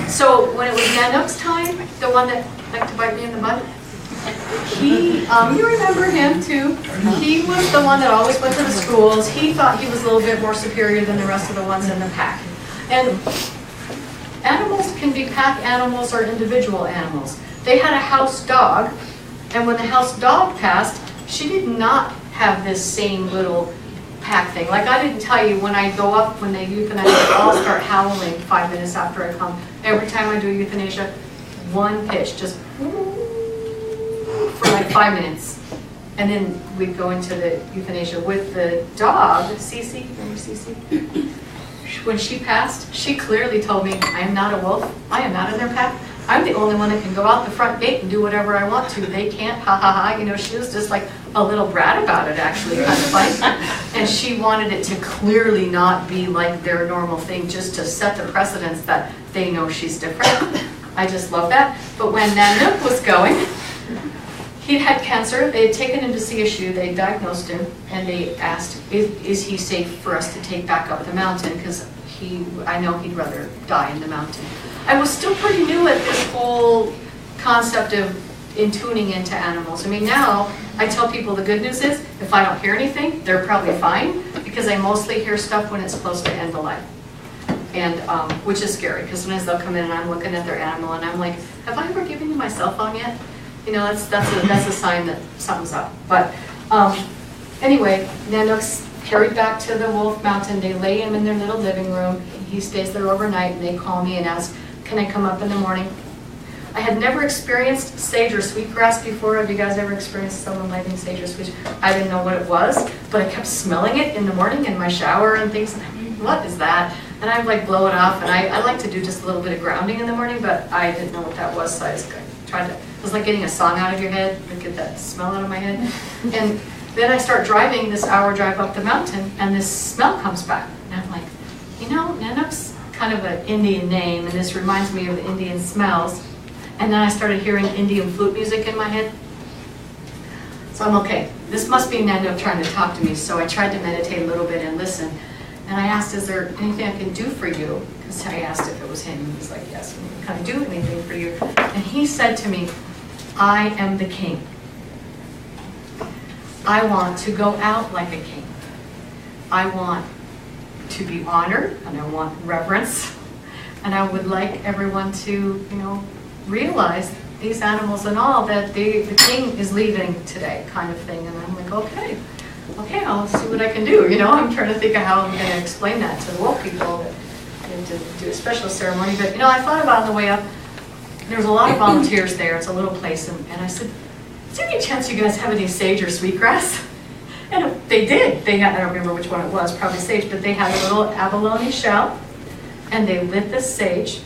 So when it was Nanook's time, the one that liked to bite me in the butt, he, you remember him too. He was the one that always went to the schools. He thought he was a little bit more superior than the rest of the ones in the pack. And animals can be pack animals or individual animals. They had a house dog, and when the house dog passed, she did not have this same little pack thing. Like I didn't tell you, when I go up, when they euthanize, they all start howling 5 minutes after I come. Every time I do euthanasia, one pitch, just for like 5 minutes. And then we'd go into the euthanasia with the dog, Cece, remember Cece? When she passed, she clearly told me, I am not a wolf, I am not in their pack. I'm the only one that can go out the front gate and do whatever I want to. They can't, ha ha ha. You know, she was just like a little brat about it, actually, kind of like. And she wanted it to clearly not be like their normal thing, just to set the precedence that they know she's different. I just love that. But when Nanook was going, he'd had cancer. They had taken him to CSU. They diagnosed him, and they asked, is he safe for us to take back up the mountain? Because I know he'd rather die in the mountain. I was still pretty new at this whole concept of tuning into animals. I mean, now I tell people the good news is, if I don't hear anything, they're probably fine, because I mostly hear stuff when it's close to end of life. And, which is scary, because sometimes they'll come in and I'm looking at their animal and I'm like, have I ever given you my cell phone yet? You know, that's a sign that something's up. But anyway, Nanook's carried back to the Wolf Mountain. They lay him in their little living room. He stays there overnight, and they call me and ask, can I come up in the morning? I had never experienced sage or sweetgrass before. Have you guys ever experienced someone lighting sage or sweet? I didn't know what it was, but I kept smelling it in the morning in my shower and things. And I'm like, what is that? And I'd like blow it off, and I like to do just a little bit of grounding in the morning, but I didn't know what that was, so I just tried to. It was like getting a song out of your head, to get that smell out of my head. And then I start driving this hour drive up the mountain, and this smell comes back. And I'm like, you know, Nanook's kind of an Indian name, and this reminds me of Indian smells. And then I started hearing Indian flute music in my head. So I'm okay. This must be Nanook trying to talk to me. So I tried to meditate a little bit and listen. And I asked, is there anything I can do for you? Because I asked if it was him. He's like, yes, can I do anything for you? And he said to me, I am the king. I want to go out like a king. I want to be honored, and I want reverence. And I would like everyone to, you know, realize these animals and all, that the king is leaving today, kind of thing. And I'm like, okay, I'll see what I can do. You know, I'm trying to think of how I'm going to explain that to the wolf people, and to do a special ceremony. But, you know, I thought about on the way up, there was a lot of volunteers there. It's a little place. And I said, is there any chance you guys have any sage or sweetgrass? And they did. They had, I don't remember which one it was, probably sage, but they had a little abalone shell, and they lit the sage.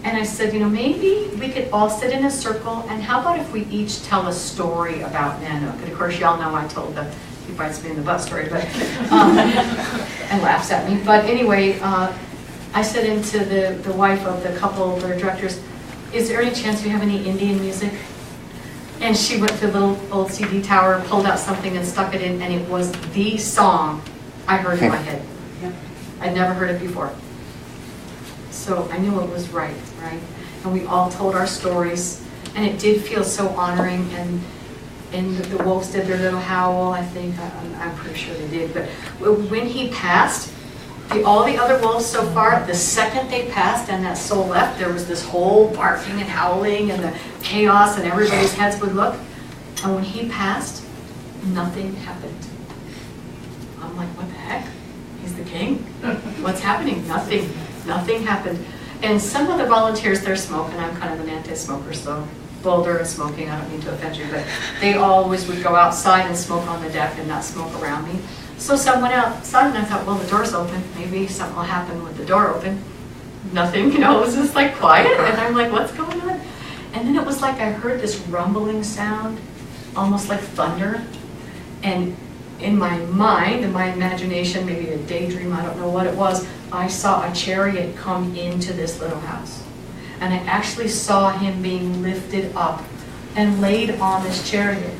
And I said, you know, maybe we could all sit in a circle, and how about if we each tell a story about Nanook? And of course, y'all know I told the he bites me in the butt story, but and laughs at me. But anyway, I said into the wife of the couple, their directors, is there any chance you have any Indian music? And she went to the little old CD tower, pulled out something and stuck it in, and it was the song I heard in my head. I'd never heard it before. So I knew it was right? And we all told our stories, and it did feel so honoring, and the wolves did their little howl, I think. I'm pretty sure they did. But when he passed, all the other wolves so far, the second they passed and that soul left, there was this whole barking and howling and the chaos, and everybody's heads would look. And when he passed, nothing happened. I'm like, what the heck? He's the king? What's happening? Nothing happened. And some of the volunteers, they're smoking. I'm kind of an anti-smoker, so Boulder and smoking, I don't mean to offend you, but they always would go outside and smoke on the deck and not smoke around me. So some went outside, and I thought, well, the door's open. Maybe something will happen with the door open. Nothing, you know, it was just like quiet. And I'm like, what's going on? And then it was like I heard this rumbling sound, almost like thunder. And in my mind, in my imagination, maybe a daydream, I don't know what it was, I saw a chariot come into this little house. And I actually saw him being lifted up and laid on this chariot.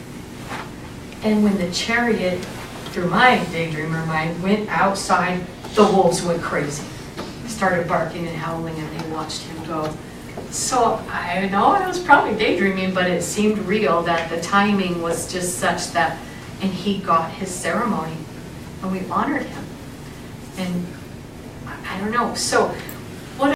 And when the chariot, through my daydreamer mind, went outside, the wolves went crazy. Started barking and howling, and they watched him go. So I know I was probably daydreaming, but it seemed real that the timing was just such that, and he got his ceremony, and we honored him. And I don't know. So